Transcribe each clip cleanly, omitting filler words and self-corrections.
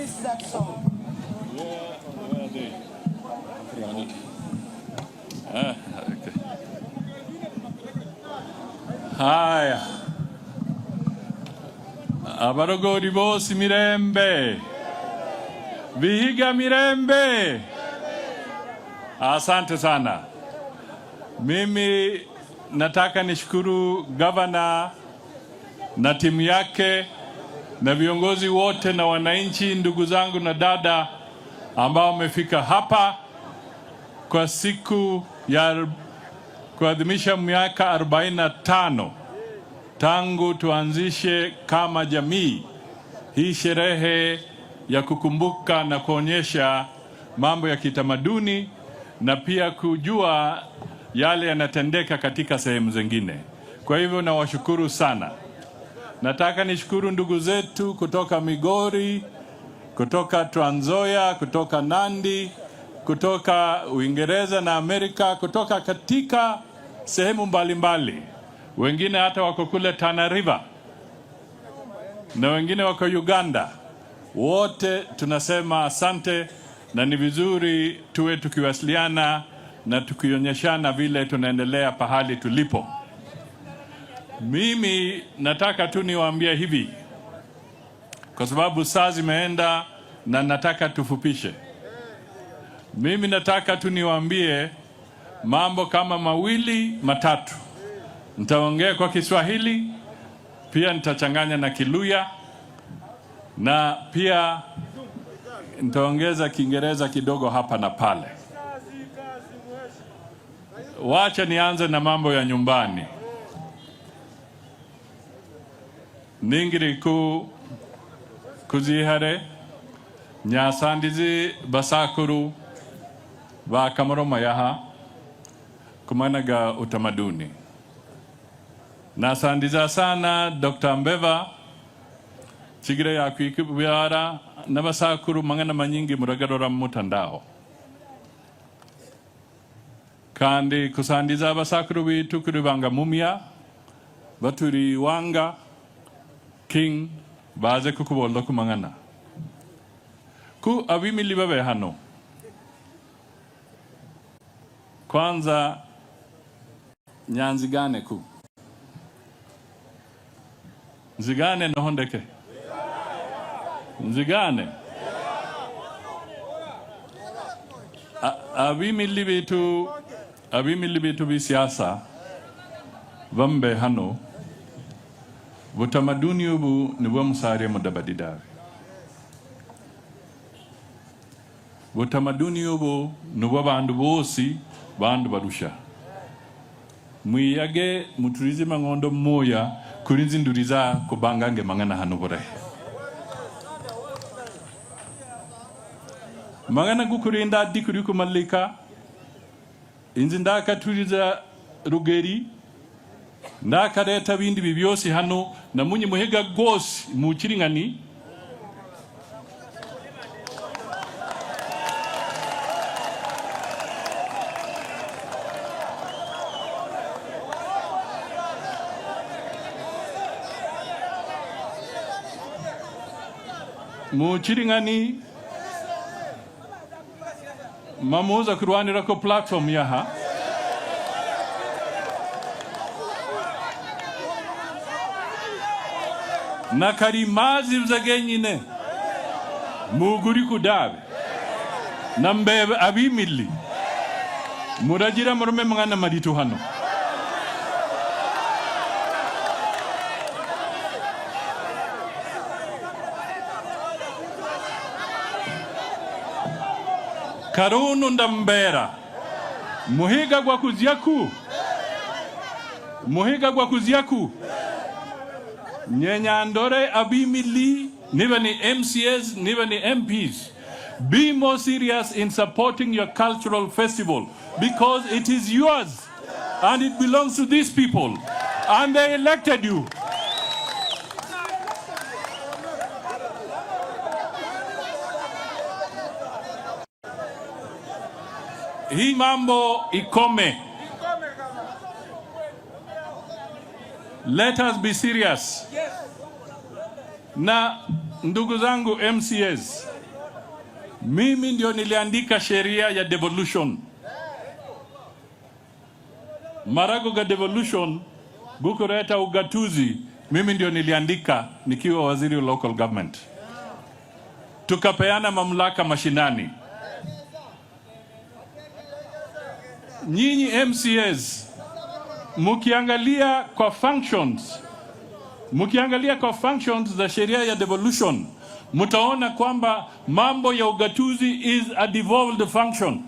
is that song? Where are they? Okay. Haya. Abarogori bosi mirembe. Vihiga mirembe. Asante sana. Mimi nataka nishukuru gavana na timu yake na viongozi wote na wananchi, ndugu zangu na dada ambao wamefika hapa kwa siku ya kuadhimisha miaka 45 tangu tuanzishe kama jamii hii sherehe ya kukumbuka na kuonyesha mambo ya kitamaduni na pia kujua yale yanatendeka katika sehemu zingine. Kwa hivyo nawashukuru sana. Nataka nishukuru ndugu zetu kutoka Migori, kutoka Trans Nzoia, kutoka Nandi, kutoka Uingereza na Amerika, kutoka katika sehemu mbalimbali. Wengine hata wako kule Tana River na wengine wako Uganda. Wote tunasema asante, na ni vizuri tuwe tukiwasiliana na tukionyeshana vile tunaendelea pahali tulipo. Mimi nataka tu niwaambie hivi, kwa sababu saa zimeenda na nataka tufupishe. Mimi nataka tu niwaambie mambo kama mawili matatu. Nitaongea kwa Kiswahili, pia nitachanganya na Kiluya, na pia nitaongeza Kiingereza kidogo hapa na pale. Wacha nianze na mambo ya nyumbani. Ningiri kuzihare nyasandizi basakuru wa Kamaroma yaha kumanaga utamaduni. Nasandiza sana Dr. Mbeva chigire ya kuikibiara na basakuru mangana manyingi muragarora mutandao. Kandi kusandiza basakuru bitu kuri banga mumia baturi wanga king baze kukuboldo kumangana ku abimili babe hano. Kwanza nyanzigane ku nzigane nohondeke nzigane abimili bitu bisiasa vambe hano. Butamaduni ubu nibuwa musari mudabadidawe. Butamaduni ubu nibuwa bandu bosi bandu barusha. Mwiyage muturizi mangondo moya kurinzi nduriza kubangange mangana hano bore. Mangana kukurinda dikuri kumalika. Inzindaka turiza rugeri. Ndakareta bindi bibyosi hano na munyi muhega gose mu kiringani. Mu kiringani mamuza kurwanira ko platform yaha. Na karimazi mzagenyine muguri kudabe na mbebe abimili murajira murume mwana maritu hano. Karunu ndambera muhiga gwa kuziaku Nyenyandore abimili niba ni MCS niba ni MPs. Be more serious in supporting your cultural festival because it is yours and it belongs to these people and they elected you. Hii mambo ikome. Let us be serious. Na ndugu zangu MCS, Mimi ndio niliandika sheria ya devolution. Marago ga devolution, gukureta ugatuzi, mimi ndio niliandika nikiwa waziri wa local government. Tukapeana mamlaka mashinani. Nyinyi MCAs, mukiangalia kwa functions za sheria ya devolution, mutaona kwamba mambo ya ugatuzi is a devolved function.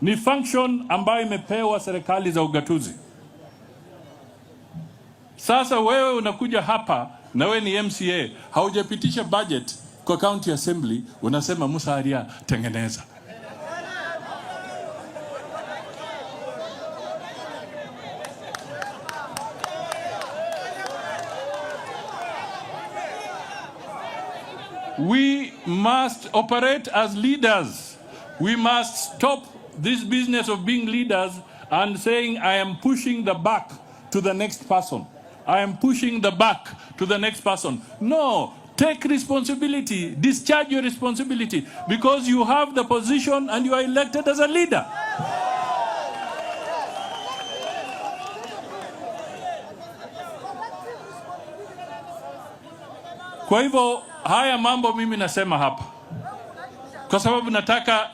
Ni function ambayo imepewa serikali za ugatuzi. Sasa wewe unakuja hapa na wewe ni MCA, haujapitisha budget kwa county assembly, unasema Musalia tengeneza. We must operate as leaders. We must stop this business of being leaders and saying, I am pushing the back to the next person. I am pushing the back to the next person. No, take responsibility. Discharge your responsibility because you have the position and you are elected as a leader. Kwa hivyo haya mambo mimi nasema hapa kwa sababu nataka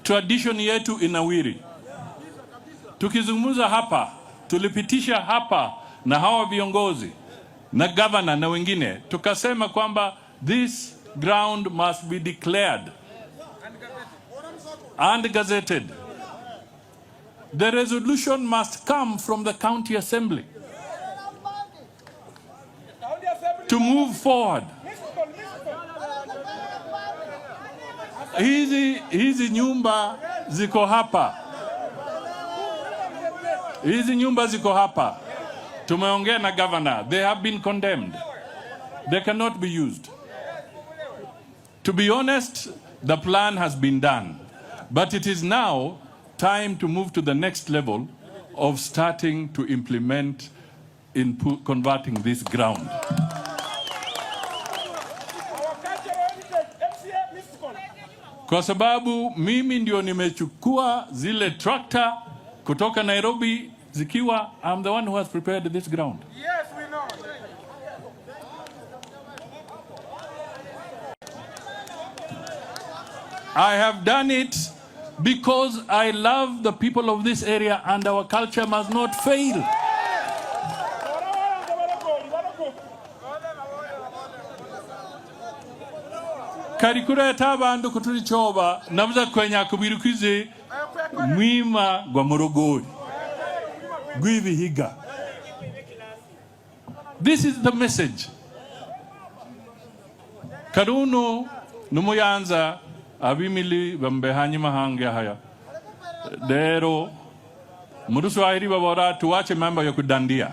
tradition yetu inawiri. Tukizungumza hapa, tulipitisha hapa na hawa viongozi na governor na wengine, tukasema kwamba this ground must be declared and gazetted. The resolution must come from the county assembly to move forward. Hizi nyumba ziko hapa. Hizi nyumba ziko hapa. Tumeongea na governor. They have been condemned. They cannot be used. To be honest, the plan has been done. But it is now time to move to the next level of starting to implement in converting this ground. Kwa sababu mimi ndio nimechukua zile tractor kutoka Nairobi zikiwa, I'm the one who has prepared this ground. Yes, we know. I have done it because I love the people of this area and our culture must not fail. Karikura etabandu kutuli choba nabuza kwenya kubirukize mwima gwa Morogoro Gwivihiga. This is the message. Karuno numuyanza abimili bambehanyi mahange haya dero muduswahili babora tuwache mambo ya kudandia.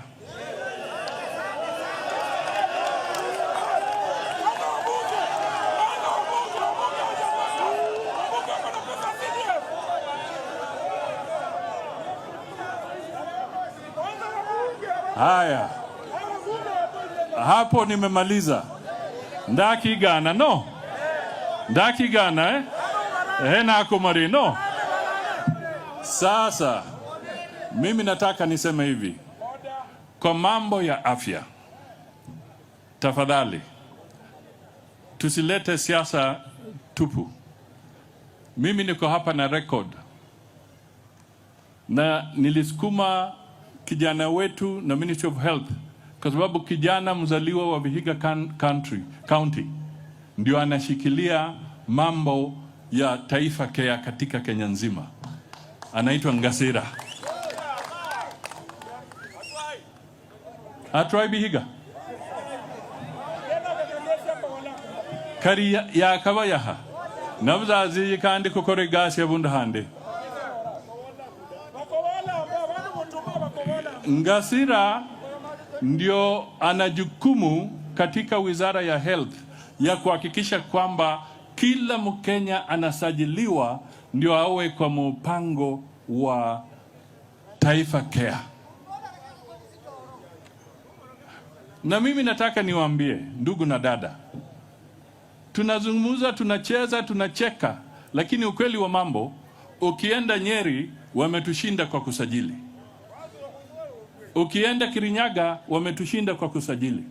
Haya, hapo nimemaliza. Ndaki gana no? Ndaki gana na kumari no? Sasa mimi nataka niseme hivi. Kwa mambo ya afya, tafadhali tusilete siasa tupu. Mimi niko hapa na record. Na nilisukuma kijana wetu na Ministry of Health kwa sababu kijana mzaliwa wa Vihiga County ndio anashikilia mambo ya Taifa Care katika Kenya nzima. Anaitwa Ngasira. Atrai Vihiga. Kari ya kabayaha. Nabzazi kandi kukore gasi ya bundahande. Ngasira ndio ana jukumu katika Wizara ya Health ya kuhakikisha kwamba kila Mkenya anasajiliwa ndio awe kwa mpango wa Taifa Care. Na mimi nataka niwaambie ndugu na dada, tunazungumza, tunacheza, tunacheka, Lakini ukweli wa mambo, ukienda Nyeri wametushinda kwa kusajili. Ukienda Kirinyaga wametushinda kwa kusajili.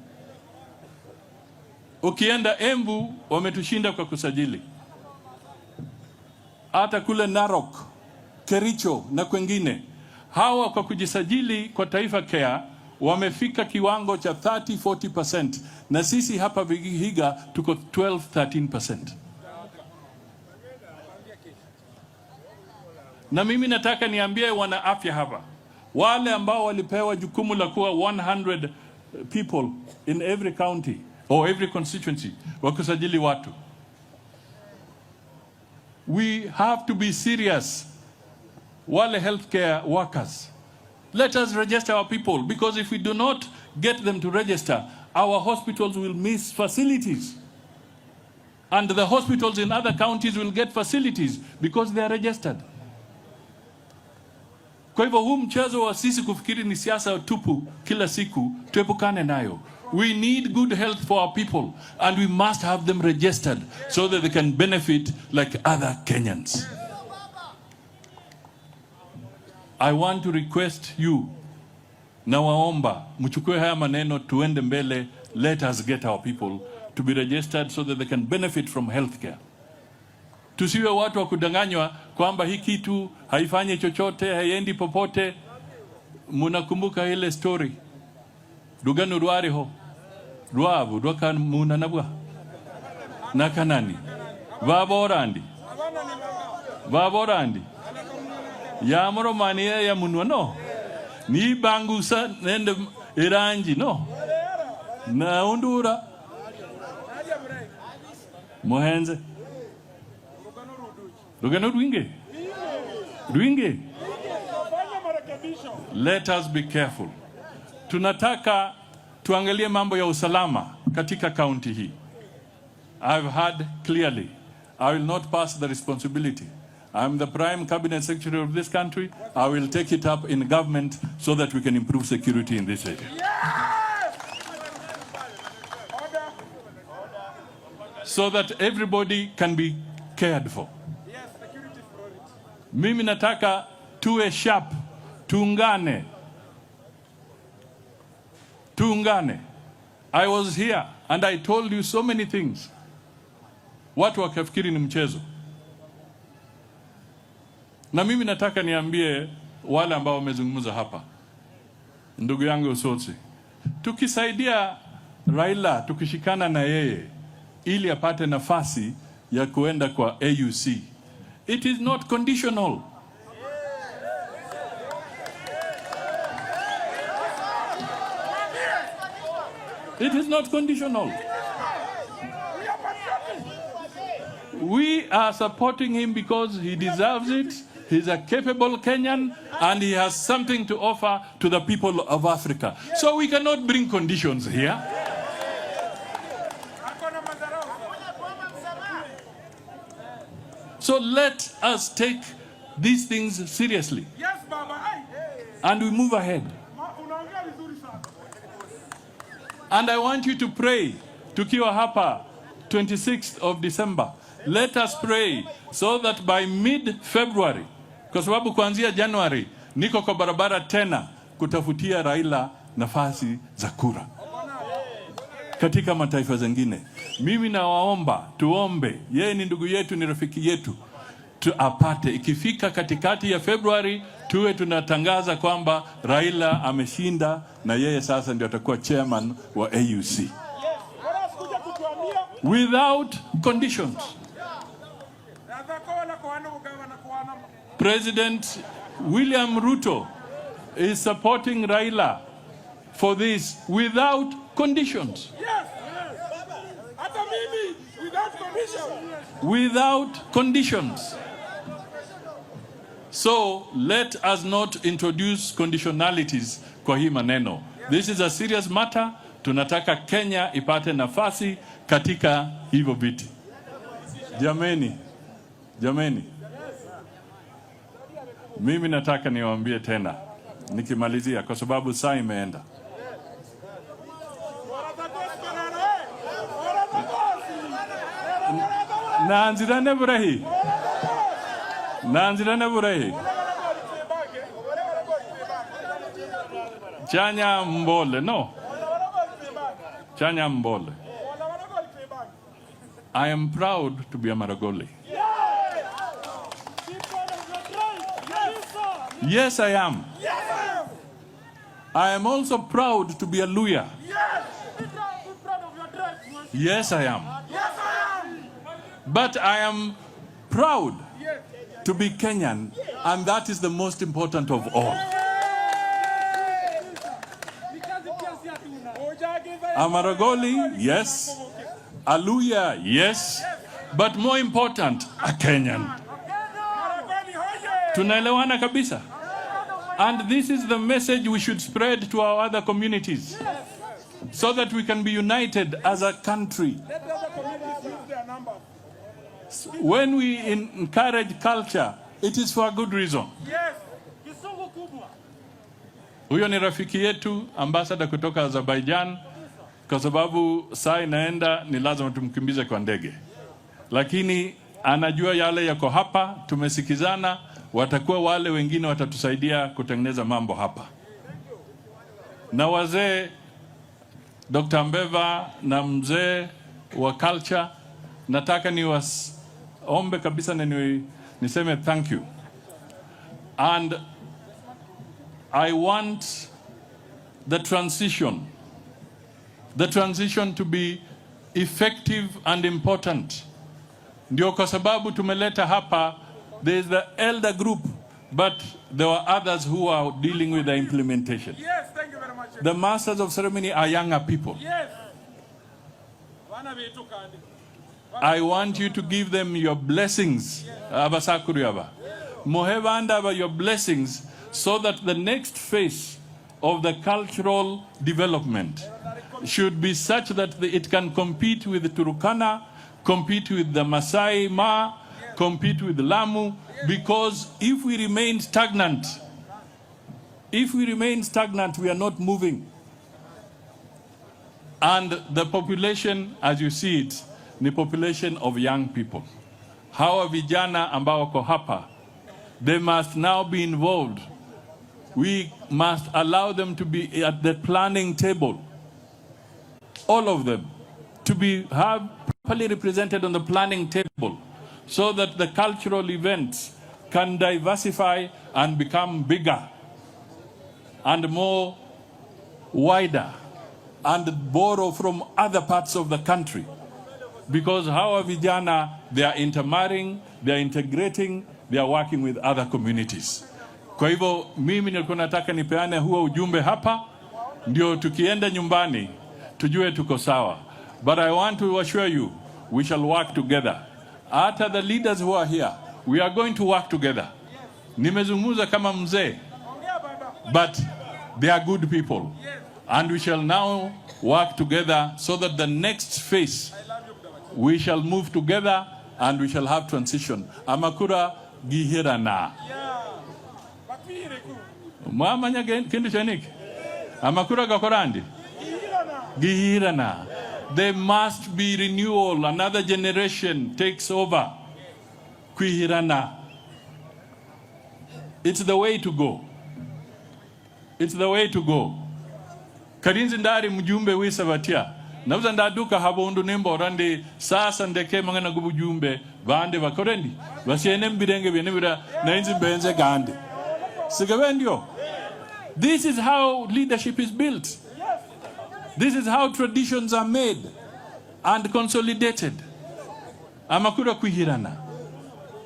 Ukienda Embu wametushinda kwa kusajili. Hata kule Narok, Kericho na kwengine, hawa kwa kujisajili kwa Taifa Care wamefika kiwango cha 30-40%, na sisi hapa Vihiga tuko 12-13%. Na mimi nataka niambie wana afya hapa, wale ambao walipewa jukumu la kuwa 100 people in every county or every constituency wakusajili watu. We have to be serious. Wale healthcare workers, let us register our people, because if we do not get them to register, our hospitals will miss facilities. And the hospitals in other counties will get facilities because they are registered. Kwa hivyo huu mchezo wa sisi kufikiri ni siasa tupu kila siku, tuepukane nayo. We need good health for our people, and we must have them registered so that they can benefit like other Kenyans. I want to request you, na waomba mchukue haya maneno, tuende mbele. Let us get our people to be registered so that they can benefit from healthcare. Tusiwe watu wa kudanganywa kwamba hii kitu haifanyi chochote, haiendi popote. Munakumbuka ile story Rugano Rwariho Rwabu Rwakan Munanabwa Nakanani Vaborandi ya moromani ya munwa no ni bangusa nende iranji no na undura Mohenze Rugano Rwinge. Let us be careful. Tunataka tuangalie mambo ya usalama katika kaunti hii. I've heard clearly, I will not pass the responsibility. I'm the prime cabinet secretary of this country. I will take it up in government so that we can improve security in this area. So that everybody can be cared for. Mimi nataka tuwe sharp, tuungane. I was here and I told you so many things. Watu wakafikiri ni mchezo. Na mimi nataka niambie wale ambao wamezungumza hapa, ndugu yangu Osotsi, tukisaidia Raila, tukishikana na yeye ili apate nafasi ya kuenda kwa AUC, it is not conditional. It is not conditional. We are supporting him because he deserves it. He's a capable Kenyan and he has something to offer to the people of Africa. So we cannot bring conditions here. So let us take these things seriously. Yes, Baba. And we move ahead. And I want you to pray, tukiwa hapa 26th of December. Let us pray so that by mid-February, kwa sababu kuanzia January, niko kwa barabara tena kutafutia Raila nafasi za kura katika mataifa zingine. Mimi nawaomba, tuombe, yeye ni ndugu yetu, ni rafiki yetu, tuapate. Ikifika katikati ya February, tuwe tunatangaza kwamba Raila ameshinda na yeye sasa ndio atakuwa chairman wa AUC. Without conditions. President William Ruto is supporting Raila for this without conditions. Without conditions. So let us not introduce conditionalities kwa hii maneno. This is a serious matter. Tunataka Kenya ipate nafasi katika hivyo viti. Jameni. Mimi nataka niwaambie tena nikimalizia, kwa sababu saa imeenda. Naanzirane burahi. Nanzirana burai. Chanya Mbole, no. Chanya Mbole. I am proud to be a Maragoli. Yes, I am. I am also proud to be a Luya. Yes, I am. But I am proud to be Kenyan, and that is the most important of all. A Maragoli, yes. A Luya, yes. But more important, a Kenyan. Tunaelewana kabisa. And this is the message we should spread to our other communities, so that we can be united as a country. When we encourage culture, it is for a good reason. Huyo ni rafiki yetu, ambassador kutoka Azerbaijan, kwa sababu saa inaenda ni lazima tumkimbize kwa ndege. Lakini anajua yale yako hapa, tumesikizana, watakuwa wale wengine watatusaidia kutengeneza mambo hapa. Na wazee Dr. Mbeva na mzee wa culture, nataka niwaombe kabisa na niseme thank you. And I want the transition to be effective and important. Ndio kwa sababu tumeleta hapa, there is the elder group, but there were others who are dealing with the implementation. Yes, thank you very much. The masters of ceremony are younger people. Yes. I want you to give them your blessings. Abasakuriaba. Mohevanda, your blessings, so that the next phase of the cultural development should be such that it can compete with Turkana, compete with the Masai Ma, compete with Lamu, because if we remain stagnant, we are not moving. And the population, as you see it, the population of young people. Hawa vijana ambao wako hapa, they must now be involved. We must allow them to be at the planning table. All of them to have properly represented on the planning table, so that the cultural events can diversify and become bigger and more wider and borrow from other parts of the country. Because hawa vijana, they are intermarrying, they are integrating, they are working with other communities. Kwa hivyo mimi nilikuwa nataka nipeane huo ujumbe hapa, ndio tukienda nyumbani tujue tuko sawa. But I want to assure you, we shall work together. Hata the leaders who are here, we are going to work together. Nimezungumza kama mzee, but they are good people. And we shall now work together so that the next phase, we shall move together and we shall have transition. Amakura gihirana. Mwamanya kindu chanik. Amakura gakorandi. Gihirana. There must be renewal. Another generation takes over. Kuihirana. It's the way to go. It's the way to go. Karinzi ndari mjumbe wisabatia. Nauza ndaduka habundu nimbo orandi sasa ndeke mangana gubujumbe bande bakorendi. Basiene mbirenge bienebira na inzi mbenze gande. Sigawendio. This is how leadership is built. This is how traditions are made and consolidated. Amakura kuhirana.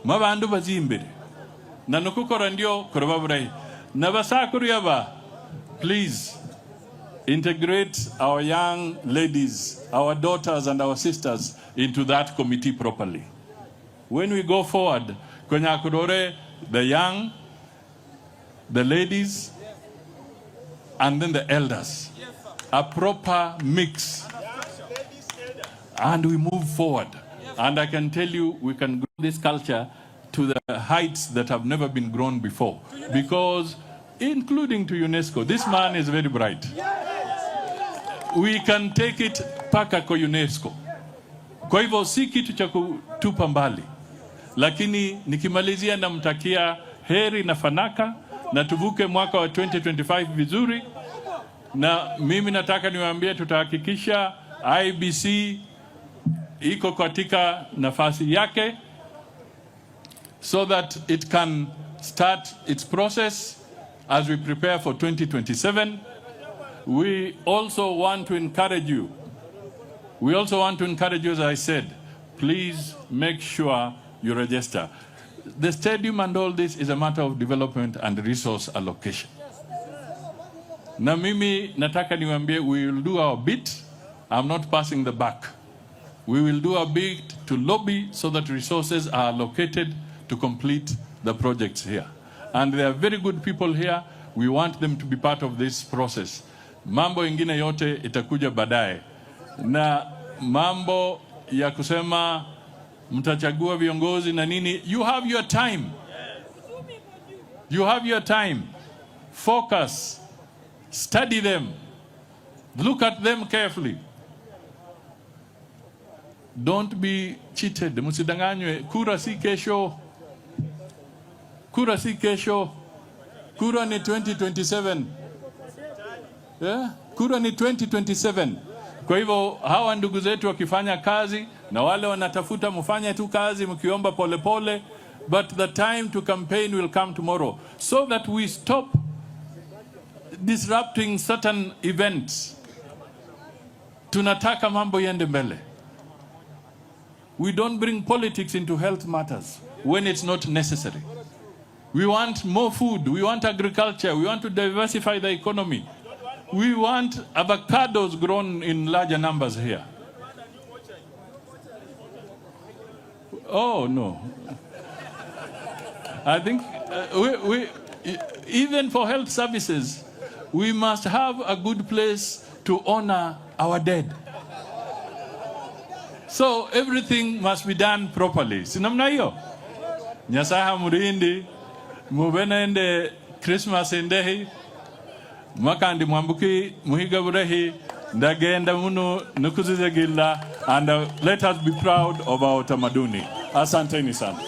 Mabandu bazimbere. Nanukukora ndio kurababurai. Nabasakuru yaba. Please integrate our young ladies, our daughters and our sisters into that committee properly. When we go forward, Konyakurore, the young, the ladies, and then the elders. A proper mix. And we move forward. And I can tell you, we can grow this culture to the heights that have never been grown before. Because, including to UNESCO, this man is very bright. We can take it paka kwa UNESCO. Kwa hivyo si kitu cha kutupa mbali. lakini nikimalizia namtakia heri na fanaka na tuvuke mwaka wa 2025 vizuri. Na mimi nataka niwaambie tutahakikisha IEBC iko katika nafasi yake so that it can start its process as we prepare for 2027. We also want to encourage you. As I said, please make sure you register. The stadium and all this is a matter of development and resource allocation. Na mimi nataka niwaambie, we will do our bit. I'm not passing the buck. We will do our bit to lobby so that resources are allocated to complete the projects here. And there are very good people here. We want them to be part of this process. Mambo ingine yote itakuja baadaye. Na mambo ya kusema mtachagua viongozi na nini, you have your time. You have your time. Focus. Study them. Look at them carefully. Don't be cheated. Msidanganywe. Kura si kesho. Kura si kesho. Kura ni 2027. Yeah? Kura ni 2027. Kwa hivyo hawa ndugu zetu wakifanya kazi na wale wanatafuta, mfanye tu kazi mkiomba pole pole, but the time to campaign will come tomorrow, so that we stop disrupting certain events. Tunataka mambo yende mbele. We don't bring politics into health matters when it's not necessary. We want more food, we want agriculture, we want to diversify the economy. We want avocados grown in larger numbers here. Oh, no. I think even for health services, we must have a good place to honor our dead. So everything must be done properly. Sinamna hiyo? Nyasaha murindi, mubenende Christmas endehi, makandi mwambuki muhiga burehi, ndagenda munu nukuzizegila, and let us be proud of our tamaduni. Asanteni sana.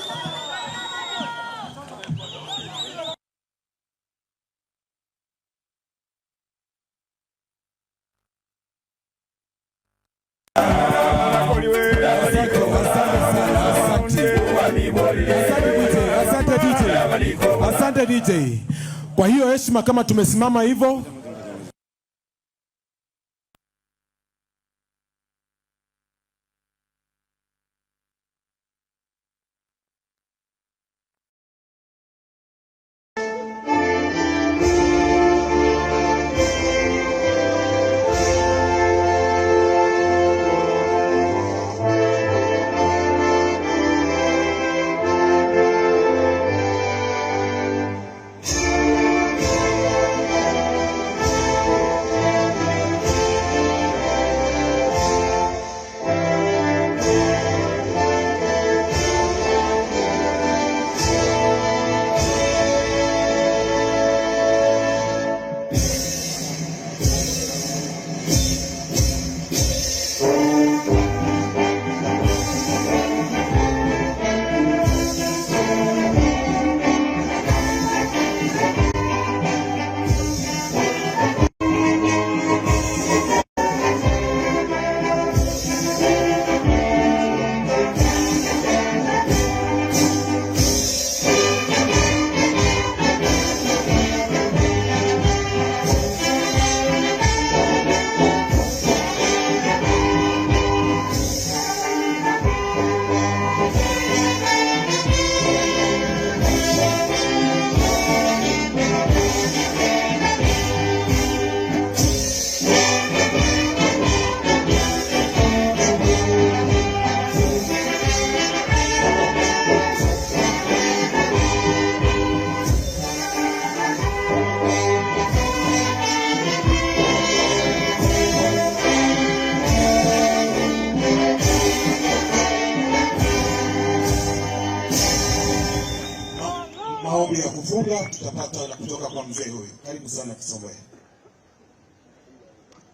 Asante DJ. Kwa hiyo heshima, kama tumesimama hivyo, maombi ya kufunga tutapata na kutoka kwa mzee huyu. Karibu sana Kisomwe.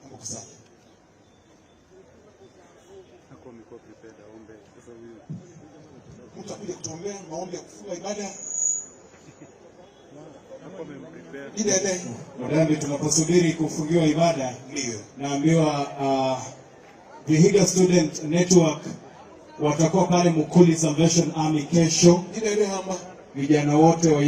Mungu sana. utakuja kutuombea maombi ya kufunga ibada. Madambi, tunaposubiri kufungiwa ibada, Ndio naambiwa Vihiga Student Network watakuwa pale Mukuli Salvation Army kesho. Vijana wote wa